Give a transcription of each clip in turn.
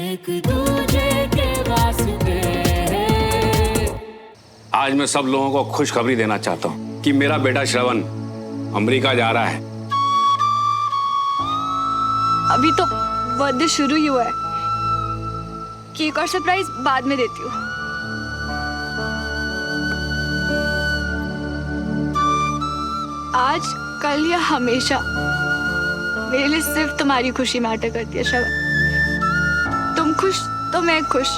एक दूजे के वास्ते। आज मैं सब लोगों को खुशखबरी देना चाहता हूँ कि मेरा बेटा श्रवण अमेरिका जा रहा है। अभी तो बर्थडे शुरू ही हुआ है। केक और सरप्राइज बाद में देती हूँ। आज, कल या हमेशा मेरे लिए सिर्फ तुम्हारी खुशी मैटर करती है श्रवण। तुम खुश तो मैं खुश।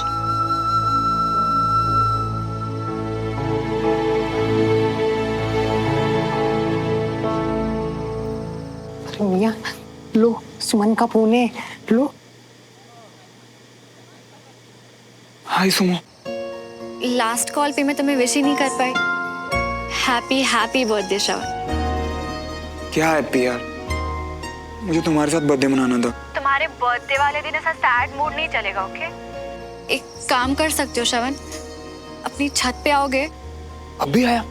अरे मियां, लो सुमन का फोन है, लो। हाय सुमो। लास्ट कॉल पे मैं तुम्हें विश ही नहीं कर पाई। हैप्पी बर्थडे श्रवण। क्या हैप्पी यार, मुझे तुम्हारे साथ बर्थडे मनाना था। तुम्हारे बर्थडे वाले दिन ऐसा सैड मूड नहीं चलेगा, ओके? एक काम कर सकते हो श्रवण, अपनी छत पे आओगे? अभी आया।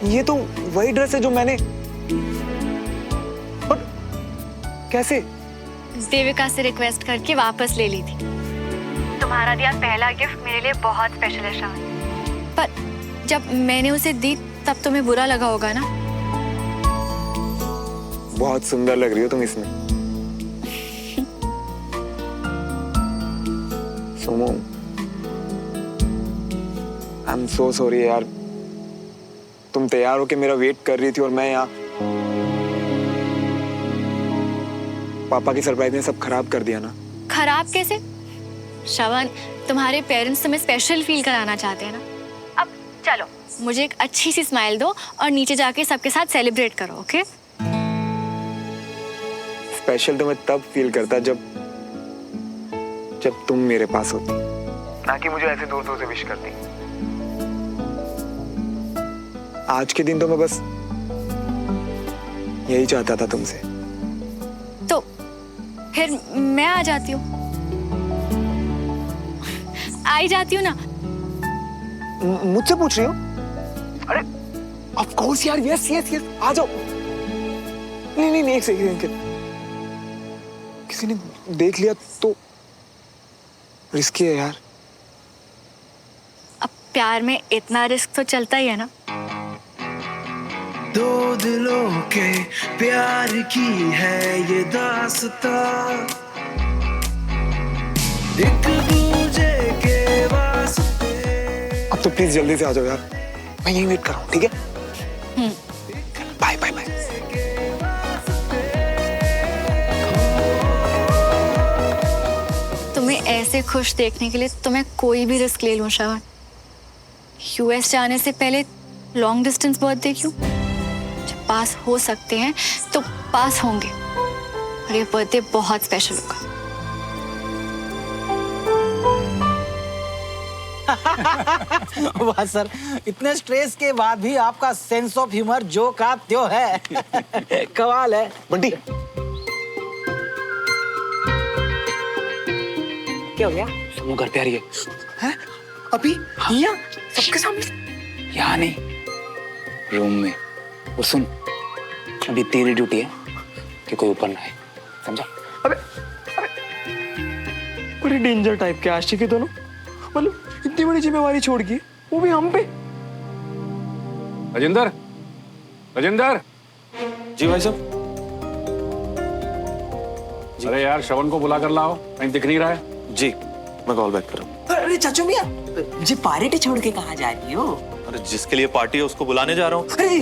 ये तो वही ड्रेस है जो मैंने, पर कैसे? देविका से रिक्वेस्ट करके वापस ले ली थी। तुम्हारा दिया पहला गिफ्ट मेरे लिए बहुत स्पेशल है श्रवण। पर जब मैंने उसे दी तब तुम्हें बुरा लगा होगा ना? बहुत सुंदर लग रही हो तुम इसमें। Sumo, I am so sorry यार। तुम तैयार होके मेरा वेट कर रही थी और मैं यहाँ। पापा की सरप्राइज ने सब खराब कर दिया ना। खराब कैसे? श्रवण, तुम्हारे पेरेंट्स तुम्हें स्पेशल फील कराना चाहते हैं ना। अब चलो, मुझे एक अच्छी सी स्माइल दो और नीचे जाके सबके साथ सेलिब्रेट करो, ओके? स्पेशल तो मैं तब फील करता जब तुम मेरे पास होती, ना कि मुझे ऐसे दूर दूर से विश करती। आज के दिन तो मैं बस यही चाहता था तुमसे। तो फिर मैं आ जाती हूँ। आई जाती हूँ ना। मुझसे पूछ रही हो? अरे ऑफ कोर्स यार, यस यस यस, आ जाओ। नहीं, एक सेकंड। किसी ने देख लिया तो रिस्की है यार। अब प्यार में इतना रिस्क तो चलता ही है ना। दो दिलों के प्यार की है ये दास्तां, एक दूजे के वास्ते। अब तो प्लीज जल्दी से आ जाओ यार, मैं यहीं वेट कर रहा हूँ, ठीक है? Bye bye bye. तुम्हें ऐसे खुश देखने के लिए तो मैं कोई भी रिस्क ले लूं श्रवण। यूएस जाने से पहले लॉन्ग डिस्टेंस बर्थडे क्यों? जब पास हो सकते हैं तो पास होंगे, और ये बर्थडे बहुत स्पेशल होगा। वाह सर, इतने स्ट्रेस के बाद भी आपका सेंस ऑफ ह्यूमर जो का त्यो है। कमाल है। बंटी, क्या हो गया? सुनो, घर पे आ रही है। हैं? अभी? यहाँ? सबके सामने? यहाँ नहीं, रूम में। और सुन, अभी तेरी ड्यूटी है कि कोई ऊपर ना आए, समझा? बड़े डेंजर टाइप के आशिक है दोनों। मतलब इतनी बड़ी जिम्मेवारी छोड़ के, वो भी हम पे। राजेंद्र, जी भाई साहब। अरे यार, श्रवण को बुला कर लाओ, कहीं दिख नहीं रहा है। जी, मैं कॉल बैक कर रहा हूँ। अरे चाचू मियां, मुझे पार्टी छोड़ के कहाँ जा रही हो? अरे जिसके लिए पार्टी है उसको बुलाने जा रहा हूँ। अरे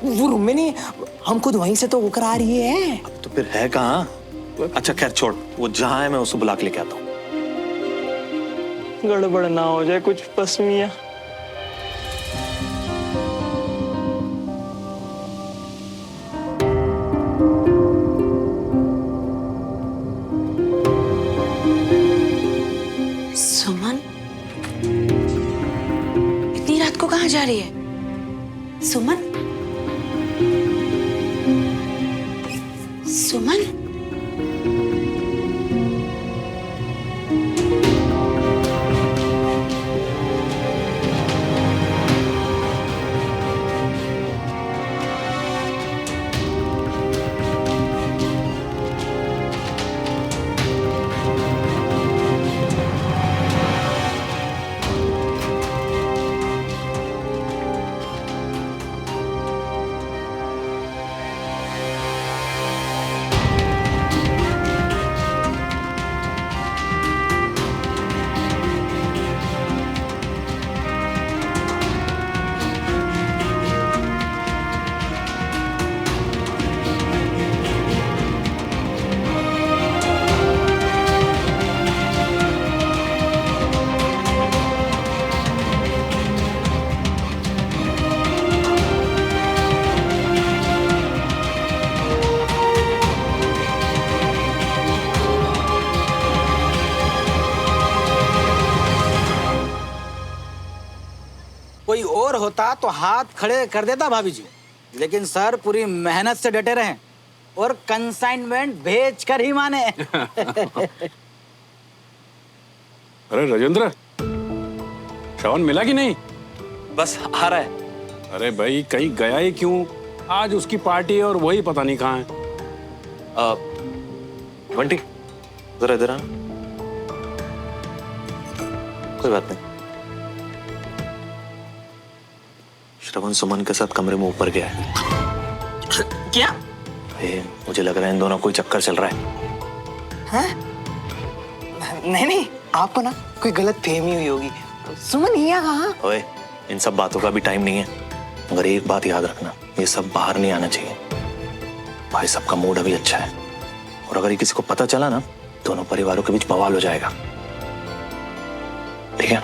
वो रूम में नहीं, हम खुद वहीं से तो होकर आ रही है। अब तो फिर है कहाँ? अच्छा खैर छोड़, वो जहाँ है मैं उसको बुला के लेके आता हूँ। गड़बड़ ना हो जाए कुछ बस मियां। सुमन इतनी रात को कहाँ जा रही है? सुमन, सुमन, और होता तो हाथ खड़े कर देता भाभी जी, लेकिन सर पूरी मेहनत से डटे रहे और कंसाइनमेंट भेज कर ही माने। अरे राजेंद्र, श्रवण मिला कि नहीं? बस आ रहा है। अरे भाई कहीं गया ही क्यों? आज उसकी पार्टी है और वही पता नहीं कहाँ है। बंटी जरा इधर आना। कोई बात नहीं। श्रवण सुमन के साथ कमरे में ऊपर गया है। क्या? मुझे लग रहा है इन दोनों कोई चक्कर चल रहा है। नहीं नहीं, आपको ना कोई गलत फहमी हुई होगी। सुमन हिया कहाँ? ओए, इन सब बातों का भी टाइम नहीं है, मगर एक बात याद रखना, ये सब बाहर नहीं आना चाहिए। भाई सबका मूड अभी अच्छा है, और अगर ये किसी को पता चला ना, दोनों परिवारों के बीच बवाल हो जाएगा। ठीक है?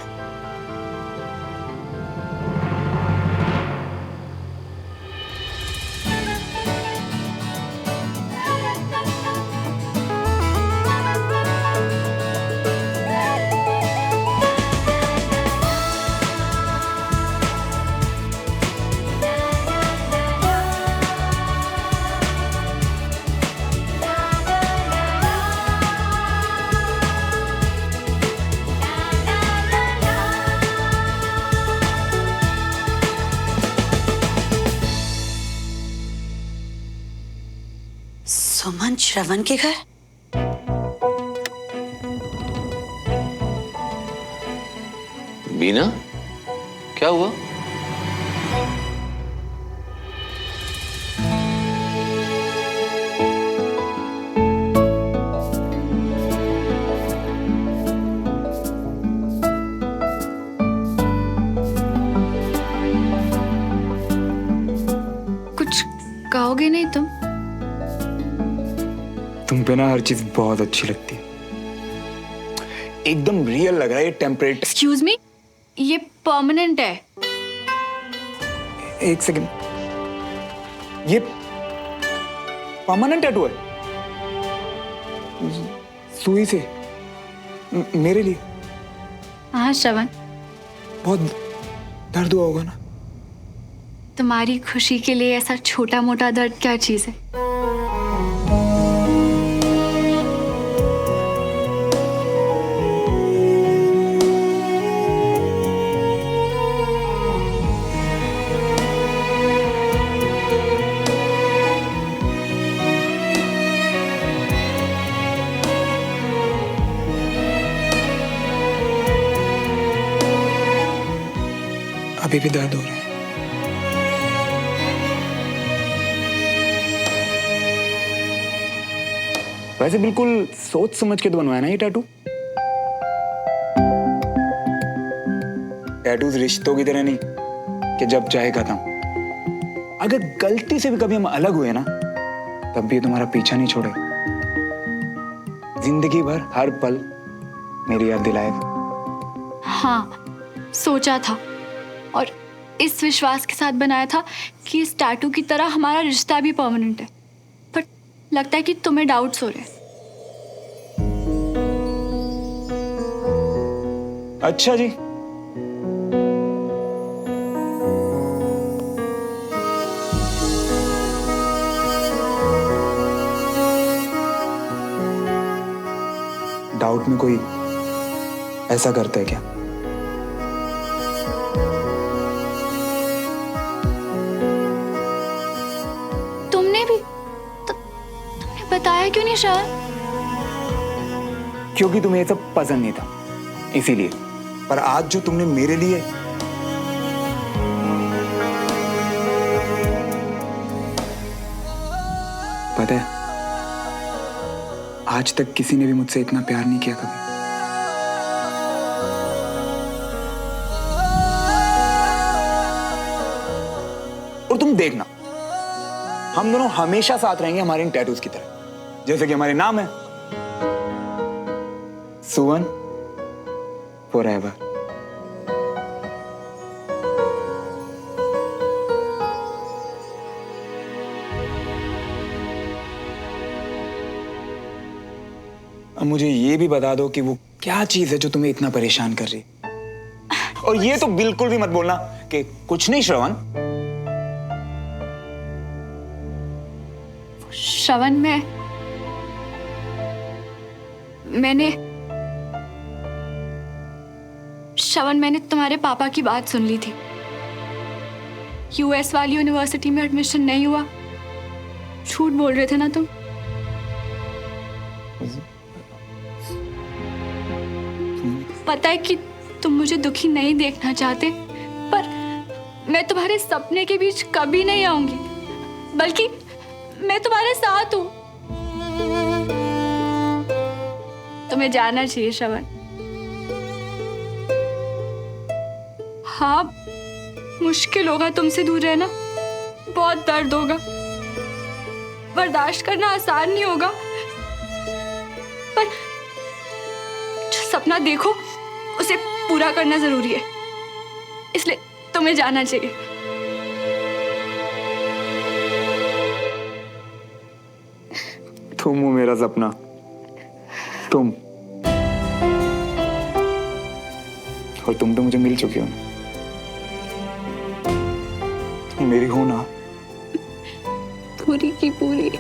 सुमन श्रवण के घर? बीना, क्या हुआ? कुछ कहोगे नहीं तुम? तुम पे ना हर चीज बहुत अच्छी लगती है, एकदम रियल लग रहा है। ये टेम्परेट। एक्सक्यूज मी, ये परमानेंट है। एक सेकंड, ये परमानेंट टैटू है सुई से मेरे लिए। हाँ श्रवण, बहुत दर्द हुआ होगा ना? तुम्हारी खुशी के लिए ऐसा छोटा मोटा दर्द क्या चीज है? अभी भी दर्द हो रहा है। वैसे बिल्कुल सोच समझ के तो बनवाया ना ये टैटू। टैटूज रिश्तों की तरह नहीं कि जब चाहे खत्म। अगर गलती से भी कभी हम अलग हुए ना, तब भी तुम्हारा पीछा नहीं छोड़ेगा। जिंदगी भर हर पल मेरी याद दिलाएगा। हाँ, सोचा था और इस विश्वास के साथ बनाया था कि इस टैटू की तरह हमारा रिश्ता भी परमानेंट है, पर लगता है कि तुम्हें डाउट्स हो रहे हैं। अच्छा जी, डाउट में कोई ऐसा करता है क्या? तुमने भी तुमने बताया क्यों नहीं श्रवण? क्योंकि तुम्हें ये सब पसंद नहीं था, इसीलिए। पर आज जो तुमने मेरे लिए पता है, आज तक किसी ने भी मुझसे इतना प्यार नहीं किया कभी। और तुम देखना, हम दोनों हमेशा साथ रहेंगे हमारे इन टैटूज की तरह, जैसे कि हमारे नाम है सुवन फॉरएवर। अब मुझे ये भी बता दो कि वो क्या चीज है जो तुम्हें इतना परेशान कर रही है। और ये तो बिल्कुल भी मत बोलना कि कुछ नहीं श्रवण। श्रवण, मैंने तुम्हारे पापा की बात सुन ली थी। यूएस वाली यूनिवर्सिटी में एडमिशन नहीं हुआ, झूठ बोल रहे थे ना तुम। पता है कि तुम मुझे दुखी नहीं देखना चाहते, पर मैं तुम्हारे सपने के बीच कभी नहीं आऊंगी, बल्कि मैं तुम्हारे साथ हूं। तुम्हें जाना चाहिए श्रवण। हाँ, मुश्किल होगा तुमसे दूर रहना, बहुत दर्द होगा, बर्दाश्त करना आसान नहीं होगा, पर जो सपना देखो उसे पूरा करना जरूरी है, इसलिए तुम्हें जाना चाहिए। तुम हो मेरा सपना, तुम, और तुम तो मुझे मिल चुकी हो, तुम मेरी हो ना, पूरी की पूरी।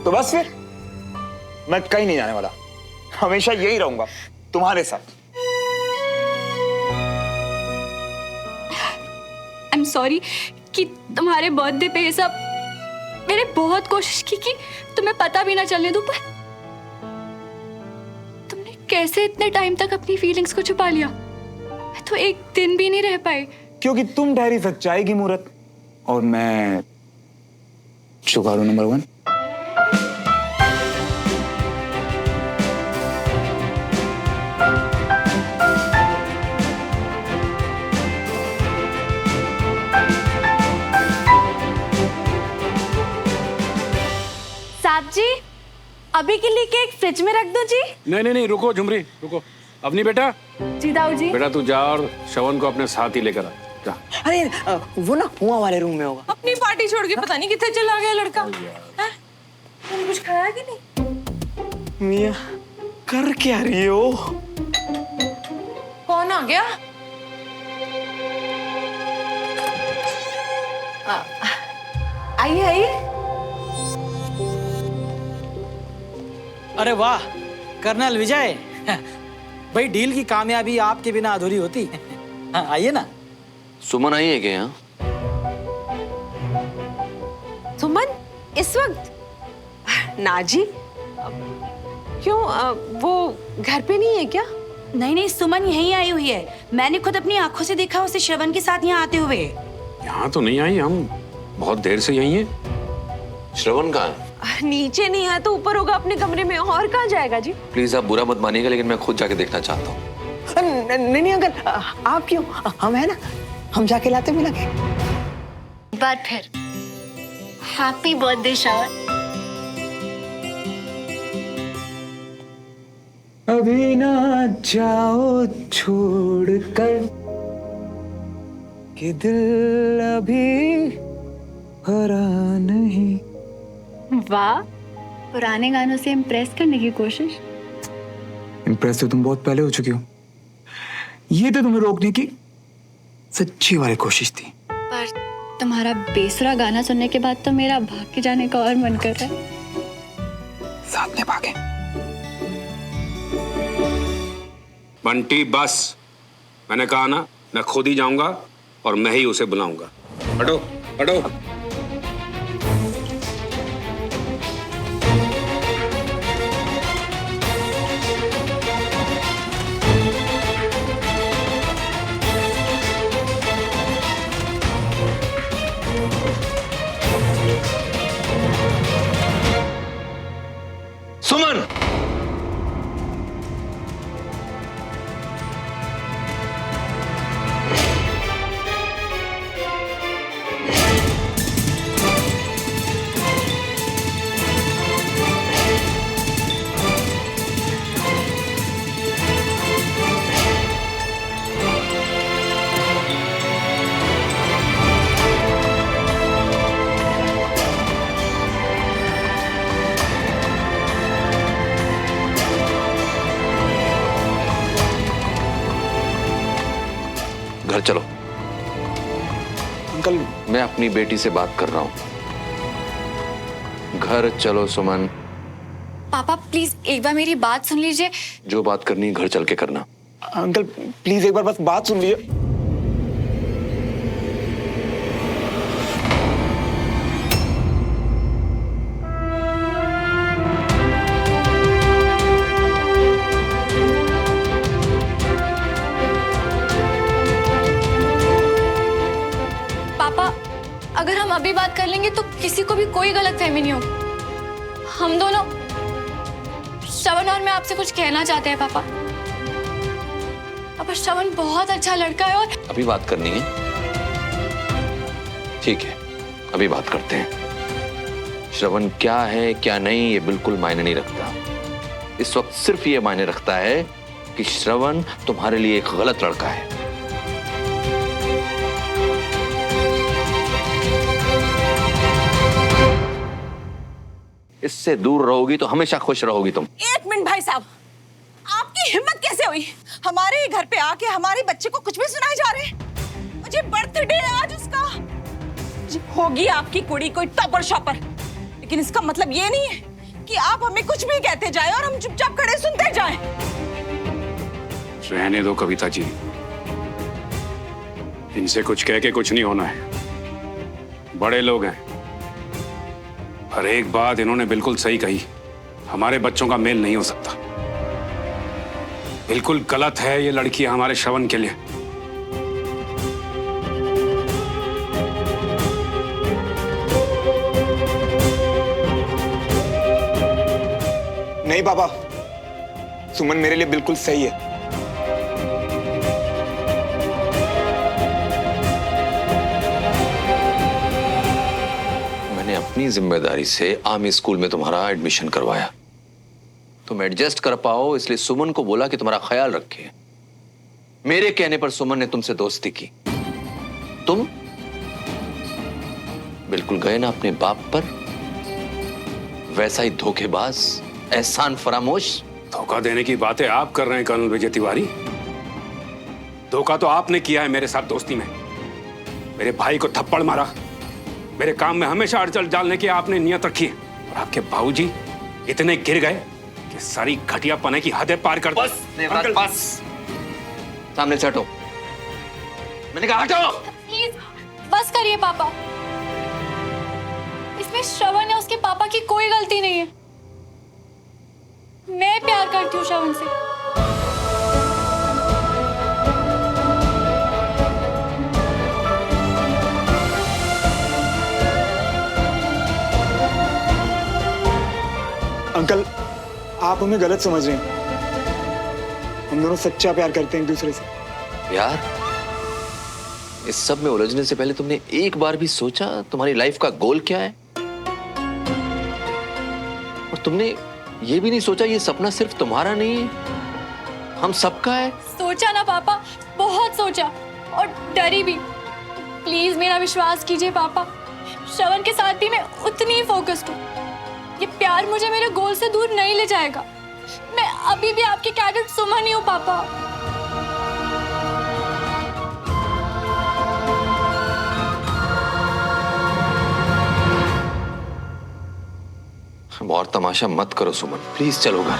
तो बस फिर मैं कहीं नहीं जाने वाला, हमेशा यही रहूंगा तुम्हारे साथ। आई एम सॉरी कि तुम्हारे बर्थडे पे ये सब, मैंने बहुत कोशिश की कि तुम्हें पता भी ना चलने दूं, पर तुमने कैसे इतने टाइम तक अपनी फीलिंग्स को छुपा लिया? मैं तो एक दिन भी नहीं रह पाई। क्योंकि तुम ठहरी सच्चाई की मूरत और मैं जुगाड़ू नंबर 1। साहब जी, अभी के लिए केक फ्रिज में रख दो जी। नहीं, रुको झुमरी, रुको। अवनी बेटा, जी दाऊ जी। बेटा तू जा और श्रवण को अपने साथ ही लेकर आ, जा। अरे वो ना हुआ वाले रूम में होगा। अपनी पार्टी छोड़ के पता नहीं कितने चला गया लड़का। हैं? तुमने कुछ खाया कि नहीं? मिया, कर क्या रही हो? कौन आ गया? आइए आइए। अरे वाह कर्नल विजय, भाई डील की कामयाबी आपके बिना अधूरी होती। हाँ, आइए ना। सुमन आई है क्या यहाँ? सुमन इस वक्त? ना जी, क्यों वो घर पे नहीं है क्या? नहीं, सुमन यहीं आई हुई है। मैंने खुद अपनी आंखों से देखा उसे श्रवण के साथ यहाँ आते हुए। यहाँ तो नहीं आई, हम बहुत देर से यहीं हैं। श्रवण कहाँ है? नीचे नहीं है तो ऊपर होगा अपने कमरे में, और कहाँ जाएगा जी? प्लीज आप बुरा मत मानिएगा, लेकिन मैं खुद जाके देखना चाहता हूँ। नहीं अंकल, आप क्यों, हम है ना, हम जाके लाते मिला के। बात फिर हैप्पी बर्थडे श्रवण। अभी ना जाओ छोड़ कर कि दिल अभी भरा नहीं। वाह, पुराने गानों से इम्प्रेस करने की कोशिश। इम्प्रेस तो तुम बहुत पहले हो चुकी हो, ये तो तुम्हें रोकने की सच्ची वाली कोशिश थी। पर तुम्हारा बेसुरा गाना सुनने के बाद तो मेरा भाग के जाने का और मन कर रहा है। साथ में भागे। बंटी बस, मैंने कहा ना, मैं खुद ही जाऊंगा और मैं ही उसे बुलाऊंगा। हटो हटो। सुमन, अंकल मैं अपनी बेटी से बात कर रहा हूँ। घर चलो सुमन। पापा प्लीज एक बार मेरी बात सुन लीजिए। जो बात करनी है घर चल के करना। अंकल प्लीज एक बार बस बात सुन लीजिए। पापा अगर हम अभी बात कर लेंगे तो किसी को भी कोई गलतफहमी नहीं होगी। हम दोनों, श्रवण और मैं आपसे कुछ कहना चाहते हैं पापा। पापा श्रवण बहुत अच्छा लड़का है और अभी बात करनी है? ठीक है, अभी बात करते हैं। श्रवण क्या है क्या नहीं ये बिल्कुल मायने नहीं रखता। इस वक्त सिर्फ ये मायने रखता है कि श्रवण तुम्हारे लिए एक गलत लड़का है। इससे दूर रहोगी तो हमेशा खुश रहोगी तुम। एक मिनट भाई साहब, आपकी हिम्मत कैसे हुई हमारे ही घर पे आके हमारे बच्चे को कुछ भी सुनाए जा रहे हैं? मुझे बर्थडे है आज उसका। होगी आपकी कुड़ी कोई टॉपर शॉपर, लेकिन इसका मतलब ये नहीं है कि आप हमें कुछ भी कहते जाए और हम चुपचाप खड़े सुनते जाएं। रहने दो कविता जी, इनसे कुछ कह के कुछ नहीं होना है। बड़े लोग हैं। हर एक बात इन्होंने बिल्कुल सही कही। हमारे बच्चों का मेल नहीं हो सकता। बिल्कुल गलत है ये लड़की हमारे श्रवण के लिए। नहीं पापा, सुमन मेरे लिए बिल्कुल सही है। मैंने अपनी जिम्मेदारी से आर्मी स्कूल में तुम्हारा एडमिशन करवाया। तुम एडजस्ट कर पाओ इसलिए सुमन को बोला कि तुम्हारा ख्याल रखे। मेरे कहने पर सुमन ने तुमसे दोस्ती की। तुम बिल्कुल गए ना अपने बाप पर, वैसा ही धोखेबाज, एहसान फरामोश। धोखा देने की बातें आप कर रहे हैं कर्नल विजय तिवारी। धोखा तो आपने किया है मेरे साथ दोस्ती में। मेरे भाई को थप्पड़ मारा, मेरे काम में हमेशा अड़चन डालने की आपने नियत रखी है। और आपके बाबूजी इतने गिर गए कि सारी घटिया पने की हदें पार कर दी। बस देवराज बस, सामने से हटो। मैंने कहा हटो। प्लीज बस करिए पापा। इसमें श्रवण या उसके पापा की कोई गलती नहीं है। मैं प्यार करती हूँ श्रवण से। अंकल आप हमें गलत समझ रहे हैं। हम दोनों सच्चा प्यार करते हैं एक दूसरे से। यार, इस सब में उलझने से पहले तुमने एक बार भी सोचा तुम्हारी लाइफ का गोल क्या है? और तुमने ये भी नहीं सोचा ये सपना सिर्फ तुम्हारा नहीं है, हम सबका है। सोचा ना पापा, बहुत सोचा और डरी भी। प्लीज मेरा विश्वास कीजिए पापा, श्रवण के साथ भी मैं उतनी ही फोकस्ड हूँ। ये प्यार मुझे मेरे गोल से दूर नहीं ले जाएगा। मैं अभी भी आपकी कैडेट सुमन ही हूँ पापा। और तमाशा मत करो सुमन, प्लीज चलो घर।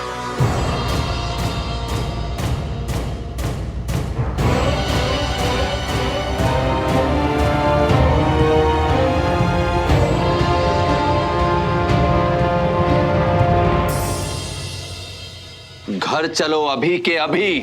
घर चलो अभी के अभी।